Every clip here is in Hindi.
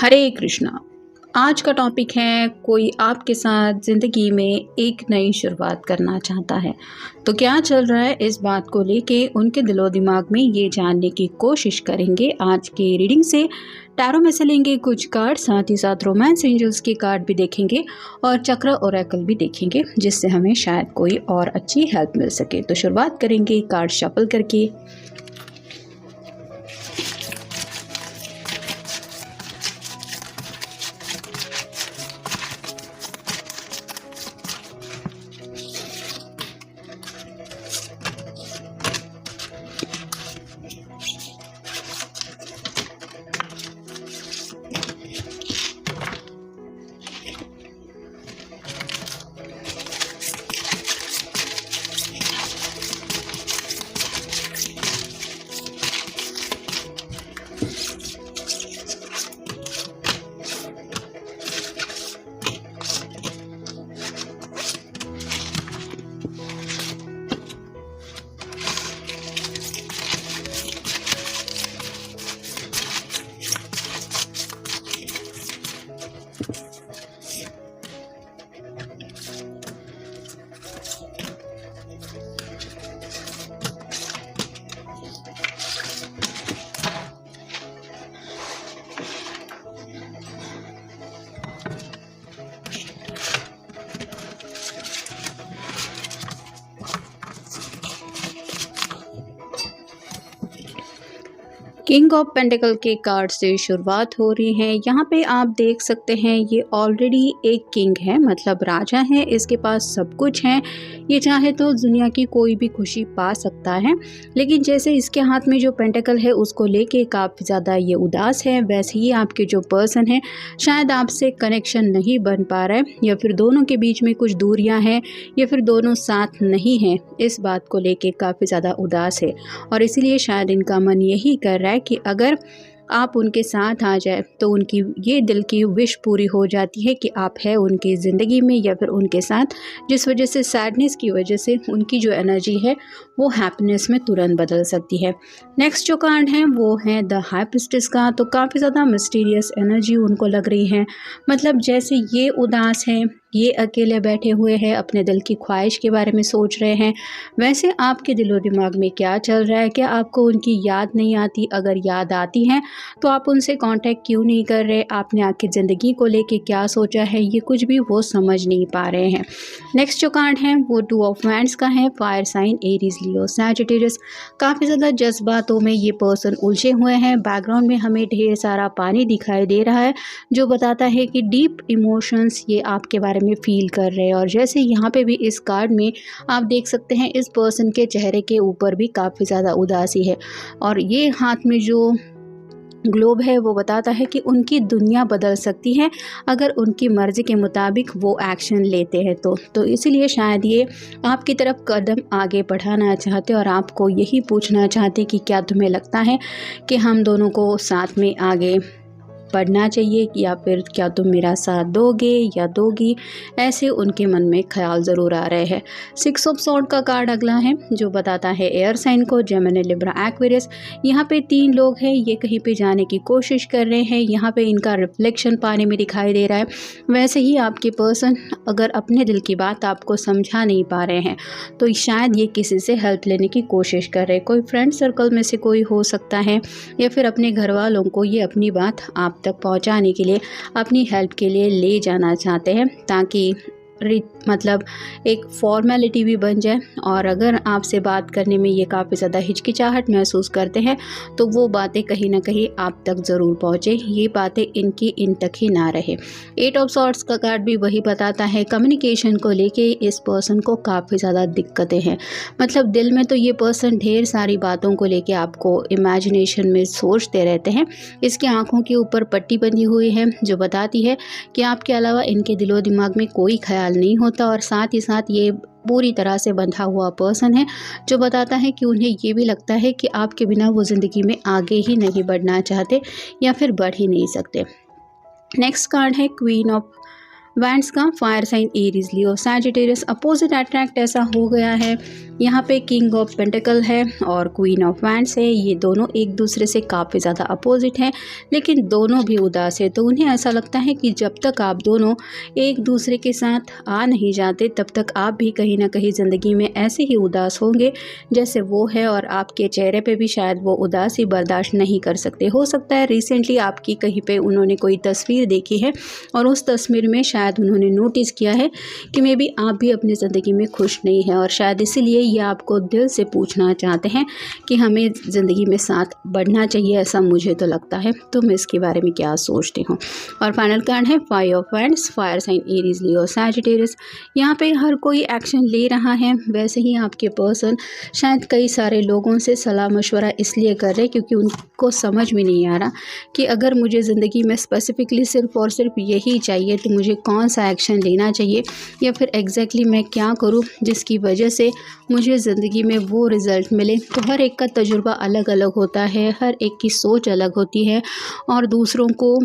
हरे कृष्णा। आज का टॉपिक है कोई आपके साथ ज़िंदगी में एक नई शुरुआत करना चाहता है, तो क्या चल रहा है इस बात को लेके उनके दिलो दिमाग में ये जानने की कोशिश करेंगे आज के रीडिंग से। टैरो में से लेंगे कुछ कार्ड, साथ ही साथ रोमांस एंजल्स के कार्ड भी देखेंगे और चक्र ओरेकल भी देखेंगे, जिससे हमें शायद कोई और अच्छी हेल्प मिल सके। तो शुरुआत करेंगे कार्ड शफल करके। किंग ऑफ पेंटिकल के कार्ड से शुरुआत हो रही है। यहाँ पे आप देख सकते हैं ये ऑलरेडी एक किंग है, मतलब राजा है, इसके पास सब कुछ है। ये चाहे तो दुनिया की कोई भी खुशी पा सकता है, लेकिन जैसे इसके हाथ में जो पेंटिकल है उसको लेके काफ़ी ज़्यादा ये उदास है। वैसे ही आपके जो पर्सन है शायद आपसे कनेक्शन नहीं बन पा रहा है, या फिर दोनों के बीच में कुछ दूरियां हैं, या फिर दोनों साथ नहीं हैं। इस बात को लेके काफ़ी ज़्यादा उदास है और इसीलिए शायद इनका मन यही कर रहा है कि अगर आप उनके साथ आ जाए तो उनकी ये दिल की विश पूरी हो जाती है कि आप है उनकी ज़िंदगी में या फिर उनके साथ, जिस वजह से सैडनेस की वजह से उनकी जो एनर्जी है वो हैप्पीनेस में तुरंत बदल सकती है। नेक्स्ट जो कार्ड है वो है द हाई प्रिस्टेस का। तो काफ़ी ज़्यादा मिस्टीरियस एनर्जी उनको लग रही है, मतलब जैसे ये उदास हैं, ये अकेले बैठे हुए हैं, अपने दिल की ख्वाहिश के बारे में सोच रहे हैं। वैसे आपके दिलो दिमाग में क्या चल रहा है? क्या आपको उनकी याद नहीं आती? अगर याद आती है तो आप उनसे कांटेक्ट क्यों नहीं कर रहे? आपने आपकी ज़िंदगी को लेके क्या सोचा है, ये कुछ भी वो समझ नहीं पा रहे हैं। नेक्स्ट जो कार्ड है वो टू ऑफ वैंड्स का है। Fire sign Aries, Leo, Sagittarius. काफ़ी ज़्यादा जज्बातों में ये पर्सन उलझे हुए हैं। बैकग्राउंड में हमें ढेर सारा पानी दिखाई दे रहा है, जो बताता है कि डीप इमोशंस ये आपके बारे में फील कर रहे हैं। और जैसे यहाँ पे भी इस कार्ड में आप देख सकते हैं इस पर्सन के चेहरे के ऊपर भी काफ़ी ज़्यादा उदासी है, और ये हाथ में जो ग्लोब है वो बताता है कि उनकी दुनिया बदल सकती है अगर उनकी मर्ज़ी के मुताबिक वो एक्शन लेते हैं तो इसीलिए शायद ये आपकी तरफ कदम आगे बढ़ाना चाहते और आपको यही पूछना चाहते कि क्या तुम्हें लगता है कि हम दोनों को साथ में आगे बढ़ना चाहिए, या फिर क्या तुम मेरा साथ दोगे या दोगी? ऐसे उनके मन में ख्याल ज़रूर आ रहे हैं। सिक्स ऑफ सॉर्ड का कार्ड अगला है, जो बताता है एयर साइन को, जेमिनी, लिब्रा, एक्वेरियस। यहाँ पे 3 लोग हैं, ये कहीं पे जाने की कोशिश कर रहे हैं। यहाँ पे इनका रिफ्लेक्शन पानी में दिखाई दे रहा है। वैसे ही आपके पर्सन अगर अपने दिल की बात आपको समझा नहीं पा रहे हैं तो शायद ये किसी से हेल्प लेने की कोशिश कर रहे हैं। कोई फ्रेंड सर्कल में से कोई हो सकता है, या फिर अपने घर वालों को ये अपनी बात आप तक पहुंचाने के लिए, अपनी हेल्प के लिए ले जाना चाहते हैं, ताकि मतलब एक फॉर्मेलिटी भी बन जाए। और अगर आपसे बात करने में ये काफ़ी ज़्यादा हिचकिचाहट महसूस करते हैं तो वो बातें कहीं ना कहीं आप तक ज़रूर पहुँचे, ये बातें इनकी इन तक ही ना रहे। 8 ऑफ सॉर्ड्स का कार्ड भी वही बताता है, कम्युनिकेशन को लेके इस पर्सन को काफ़ी ज़्यादा दिक्कतें हैं। मतलब दिल में तो ये पर्सन ढेर सारी बातों को लेके आपको इमेजिनेशन में सोचते रहते हैं। इसकी आंखों के ऊपर पट्टी बंधी हुई है, जो बताती है कि आपके अलावा इनके दिलो दिमाग में कोई ख्याल नहीं होता, और साथ ही साथ ये पूरी तरह से बंधा हुआ पर्सन है, जो बताता है कि उन्हें ये भी लगता है कि आपके बिना वो ज़िंदगी में आगे ही नहीं बढ़ना चाहते या फिर बढ़ ही नहीं सकते। नेक्स्ट कार्ड है क्वीन ऑफ वैंड्स का, fire sign Aries, Leo, Sagittarius. Opposite attract ऐसा हो गया है यहाँ पे किंग ऑफ पेंटिकल है और क्वीन ऑफ वैंड्स है। ये दोनों एक दूसरे से काफ़ी ज़्यादा अपोजिट हैं, लेकिन दोनों भी उदास है। तो उन्हें ऐसा लगता है कि जब तक आप दोनों एक दूसरे के साथ आ नहीं जाते तब तक आप भी कहीं ना कहीं ज़िंदगी में ऐसे ही उदास होंगे जैसे वो है, और आपके चेहरे पे भी शायद वो उदासी बर्दाश्त नहीं कर सकते। हो सकता है रिसेंटली आपकी कहीं पे उन्होंने कोई तस्वीर देखी है और उस तस्वीर में शायद उन्होंने नोटिस किया है कि मे बी आप भी अपनी ज़िंदगी में खुश नहीं है, और शायद इसीलिए ये आपको दिल से पूछना चाहते हैं कि हमें ज़िंदगी में साथ बढ़ना चाहिए, ऐसा मुझे तो लगता है। तुम इसके बारे में क्या सोचते हो? और फाइनल कार्ड है five of wands, fire sign Aries, Leo, Sagittarius. यहाँ पे हर कोई एक्शन ले रहा है। वैसे ही आपके पर्सन शायद कई सारे लोगों से सलाह मशवरा इसलिए कर रहे हैं क्योंकि उनको समझ में नहीं आ रहा कि अगर मुझे ज़िंदगी में स्पेसिफिकली सिर्फ़ और सिर्फ यही चाहिए तो मुझे कौन सा एक्शन लेना चाहिए, या फिर एग्जैक्टली मैं क्या करूँ जिसकी वजह से मुझे ज़िंदगी में वो रिज़ल्ट मिले। तो हर एक का तजुर्बा अलग अलग होता है, हर एक की सोच अलग होती है और दूसरों को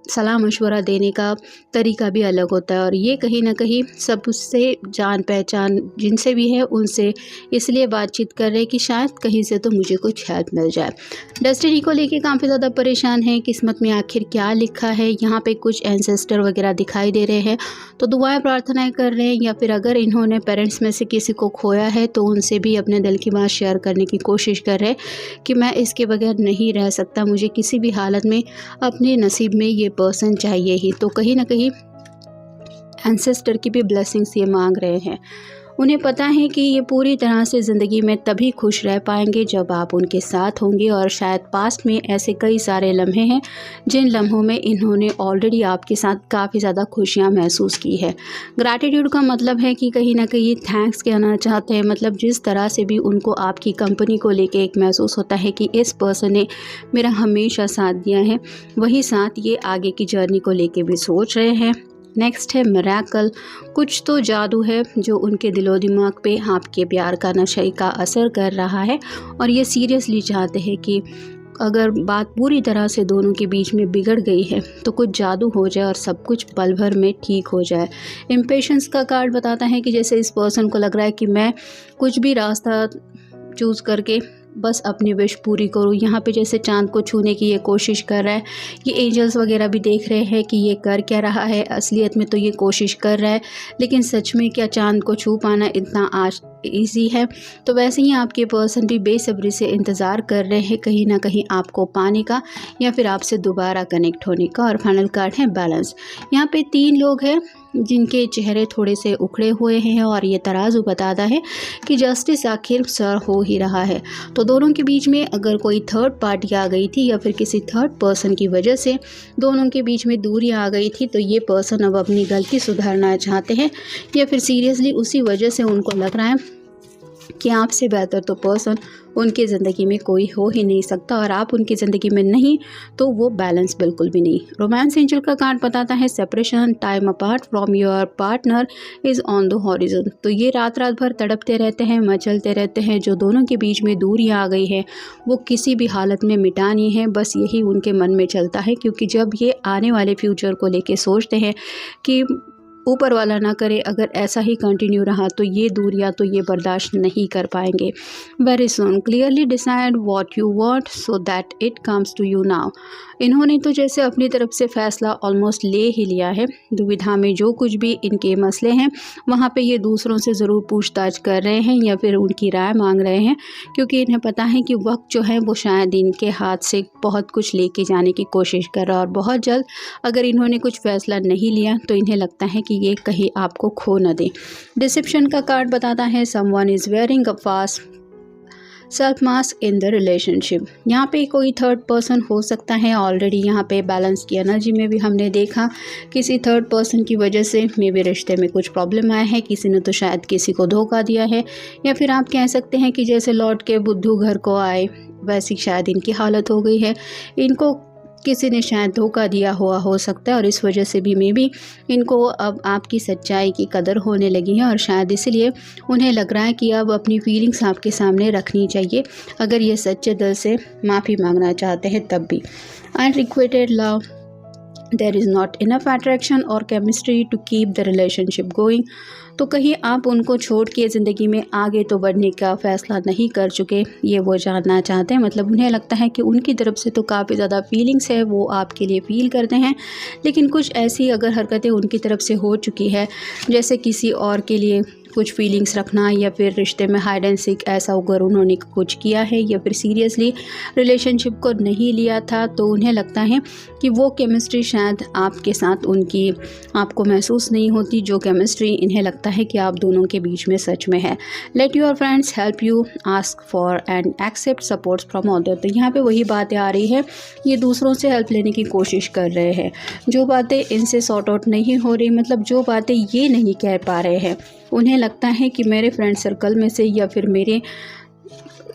सलाह मशवरा देने का तरीका भी अलग होता है। और ये कहीं ना कहीं सबसे जान पहचान जिनसे भी है उनसे इसलिए बातचीत कर रहे हैं कि शायद कहीं से तो मुझे कुछ हेल्प मिल जाए। डेस्टिनी को लेके काफ़ी ज़्यादा परेशान है, किस्मत में आखिर क्या लिखा है। यहाँ पे कुछ एंसेस्टर वगैरह दिखाई दे रहे हैं, तो दुआएं प्रार्थनाएं कर रहे हैं, या फिर अगर इन्होंने पेरेंट्स में से किसी को खोया है तो उनसे भी अपने दिल की बात शेयर करने की कोशिश कर रहे हैं कि मैं इसके बगैर नहीं रह सकता, मुझे किसी भी हालत में अपने नसीब में ये पर्सन चाहिए ही। तो कहीं ना कहीं एंसेस्टर की भी ब्लेसिंग्स ये मांग रहे हैं। उन्हें पता है कि ये पूरी तरह से ज़िंदगी में तभी खुश रह पाएंगे जब आप उनके साथ होंगे, और शायद पास्ट में ऐसे कई सारे लम्हे हैं जिन लम्हों में इन्होंने ऑलरेडी आपके साथ काफ़ी ज़्यादा खुशियाँ महसूस की है। ग्रैटिट्यूड का मतलब है कि कहीं ना कहीं थैंक्स कहना चाहते हैं, मतलब जिस तरह से भी उनको आपकी कंपनी को लेके एक महसूस होता है कि इस पर्सन ने मेरा हमेशा साथ दिया है, वही साथ ये आगे की जर्नी को लेके भी सोच रहे हैं। नेक्स्ट है मिरेकल। कुछ तो जादू है जो उनके दिलो दिमाग पे आपके प्यार का नशे का असर कर रहा है, और ये सीरियसली चाहते हैं कि अगर बात पूरी तरह से दोनों के बीच में बिगड़ गई है तो कुछ जादू हो जाए और सब कुछ पल भर में ठीक हो जाए। इम्पेशंस का कार्ड बताता है कि जैसे इस पर्सन को लग रहा है कि मैं कुछ भी रास्ता चूज़ करके बस अपनी विश पूरी करूँ। यहाँ पे जैसे चांद को छूने की ये कोशिश कर रहा है, ये एंजल्स वगैरह भी देख रहे हैं कि ये कर क्या रहा है। असलियत में तो ये कोशिश कर रहा है, लेकिन सच में क्या चांद को छू पाना इतना आज ईजी है? तो वैसे ही आपके पर्सन भी बेसब्री से इंतज़ार कर रहे हैं कहीं ना कहीं आपको पाने का, या फिर आपसे दोबारा कनेक्ट होने का। और फाइनल कार्ड है बैलेंस। यहाँ पे 3 लोग हैं जिनके चेहरे थोड़े से उखड़े हुए हैं, और ये तराजू बताता है कि जस्टिस आखिर सर हो ही रहा है। तो दोनों के बीच में अगर कोई थर्ड पार्टी आ गई थी या फिर किसी थर्ड पर्सन की वजह से दोनों के बीच में दूरी आ गई थी, तो ये पर्सन अब अपनी गलती सुधारना चाहते हैं, या फिर सीरियसली उसी वजह से उनको लग रहा है कि आपसे बेहतर तो पर्सन उनकी ज़िंदगी में कोई हो ही नहीं सकता, और आप उनकी ज़िंदगी में नहीं तो वो बैलेंस बिल्कुल भी नहीं। रोमांस एंजल का कार्ड बताता है separation, time apart from your partner is on the horizon. तो ये रात रात भर तड़पते रहते हैं, मचलते रहते हैं। जो दोनों के बीच में दूरी आ गई है वो किसी भी हालत में मिटानी है, बस यही उनके मन में चलता है। क्योंकि जब ये आने वाले फ्यूचर को लेके सोचते हैं कि ऊपर वाला ना करे अगर ऐसा ही कंटिन्यू रहा तो ये दूरियां तो ये बर्दाश्त नहीं कर पाएंगे। Very soon clearly decide what you want so that it comes to you now. इन्होंने तो जैसे अपनी तरफ से फ़ैसला ऑलमोस्ट ले ही लिया है। दुविधा में जो कुछ भी इनके मसले हैं वहाँ पे ये दूसरों से ज़रूर पूछताछ कर रहे हैं या फिर उनकी राय मांग रहे हैं, क्योंकि इन्हें पता है कि वक्त जो है वो शायद इनके हाथ से बहुत कुछ लेके जाने की कोशिश कर रहा है, और बहुत जल्द अगर इन्होंने कुछ फ़ैसला नहीं लिया तो इन्हें लगता है कि ये कहीं आपको खो न दे। डिसेप्शन का कार्ड बताता है someone is wearing a fast self mask in the relationship. यहाँ पे कोई थर्ड पर्सन हो सकता है। ऑलरेडी यहाँ पे बैलेंस की एनर्जी में भी हमने देखा किसी थर्ड पर्सन की वजह से मे भी रिश्ते में कुछ प्रॉब्लम आया है, किसी ने तो शायद किसी को धोखा दिया है, या फिर आप कह सकते हैं कि जैसे लौट के बुद्धू घर को आए वैसी शायद इनकी हालत हो गई है। इनको किसी ने शायद धोखा दिया हुआ हो सकता है, और इस वजह से भी मे बी इनको अब आपकी सच्चाई की कदर होने लगी है, और शायद इसलिए उन्हें लग रहा है कि अब अपनी फीलिंग्स आपके सामने रखनी चाहिए अगर ये सच्चे दिल से माफ़ी मांगना चाहते हैं तब भी। Unrequited love. There is not enough attraction और chemistry to keep the relationship going. तो कहीं आप उनको छोड़ के ज़िंदगी में आगे तो बढ़ने का फ़ैसला नहीं कर चुके, ये वो जानना चाहते हैं। मतलब उन्हें लगता है कि उनकी तरफ से तो काफ़ी ज़्यादा फीलिंग्स है, वो आपके लिए फ़ील करते हैं, लेकिन कुछ ऐसी अगर हरकतें उनकी तरफ से हो चुकी है, जैसे किसी और के लिए कुछ फीलिंग्स रखना या फिर रिश्ते में हाइड एंड सीक, ऐसा अगर उन्होंने कुछ किया है या फिर सीरियसली रिलेशनशिप को नहीं लिया था, तो उन्हें लगता है कि वो केमिस्ट्री शायद आपके साथ उनकी आपको महसूस नहीं होती, जो केमिस्ट्री इन्हें लगता है कि आप दोनों के बीच में सच में है। Let your friends help you, ask for and accept support from other. तो यहाँ पे वही बातें आ रही है, ये दूसरों से हेल्प लेने की कोशिश कर रहे हैं। जो बातें इनसे सॉर्ट आउट नहीं हो रही, मतलब जो बातें ये नहीं कह पा रहे हैं, उन्हें लगता है कि मेरे फ्रेंड सर्कल में से या फिर मेरे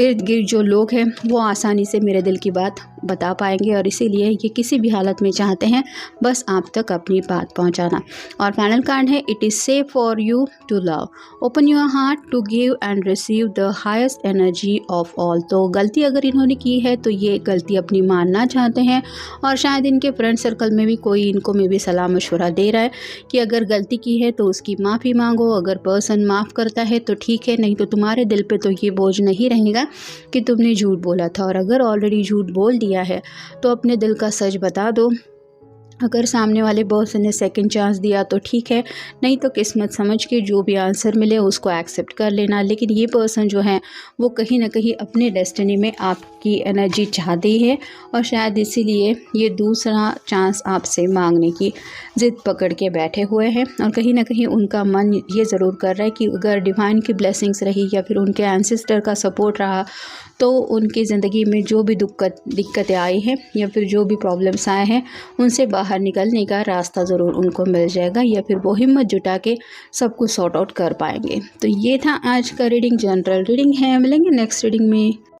इर्द गिर्द जो लोग हैं वो आसानी से मेरे दिल की बात बता पाएंगे, और इसीलिए ये किसी भी हालत में चाहते हैं बस आप तक अपनी बात पहुंचाना। और फाइनल कार्ड है, it is safe for you to love, open your heart to give and receive the highest energy of all. तो गलती अगर इन्होंने की है तो ये गलती अपनी मानना चाहते हैं, और शायद इनके फ्रेंड सर्कल में भी कोई इनको में भी सलाह मशवरा दे रहा है कि अगर गलती की है तो उसकी माफ़ी मांगो, अगर पर्सन माफ़ करता है तो ठीक है, नहीं तो तुम्हारे दिल पे तो ये बोझ नहीं रहेगा कि तुमने झूठ बोला था। और अगर ऑलरेडी झूठ बोल दिया है तो अपने दिल का सच बता दो। अगर सामने वाले पर्सन ने सेकंड चांस दिया तो ठीक है, नहीं तो किस्मत समझ के जो भी आंसर मिले उसको एक्सेप्ट कर लेना। लेकिन ये पर्सन जो है वो कहीं ना कहीं अपने डेस्टिनी में आपकी एनर्जी चाहते ही है, और शायद इसीलिए ये दूसरा चांस आपसे मांगने की ज़िद पकड़ के बैठे हुए हैं। और कहीं ना कहीं उनका मन ये ज़रूर कर रहा है कि अगर डिवाइन की ब्लेसिंग्स रही या फिर उनके एंसेस्टर का सपोर्ट रहा तो उनकी ज़िंदगी में जो भी दिक्कतें आई हैं या फिर जो भी प्रॉब्लम्स आए हैं उनसे बाहर निकलने का रास्ता ज़रूर उनको मिल जाएगा, या फिर वो हिम्मत जुटा के सब कुछ सॉर्ट आउट कर पाएंगे। तो ये था आज का रीडिंग, जनरल रीडिंग है। मिलेंगे नेक्स्ट रीडिंग में।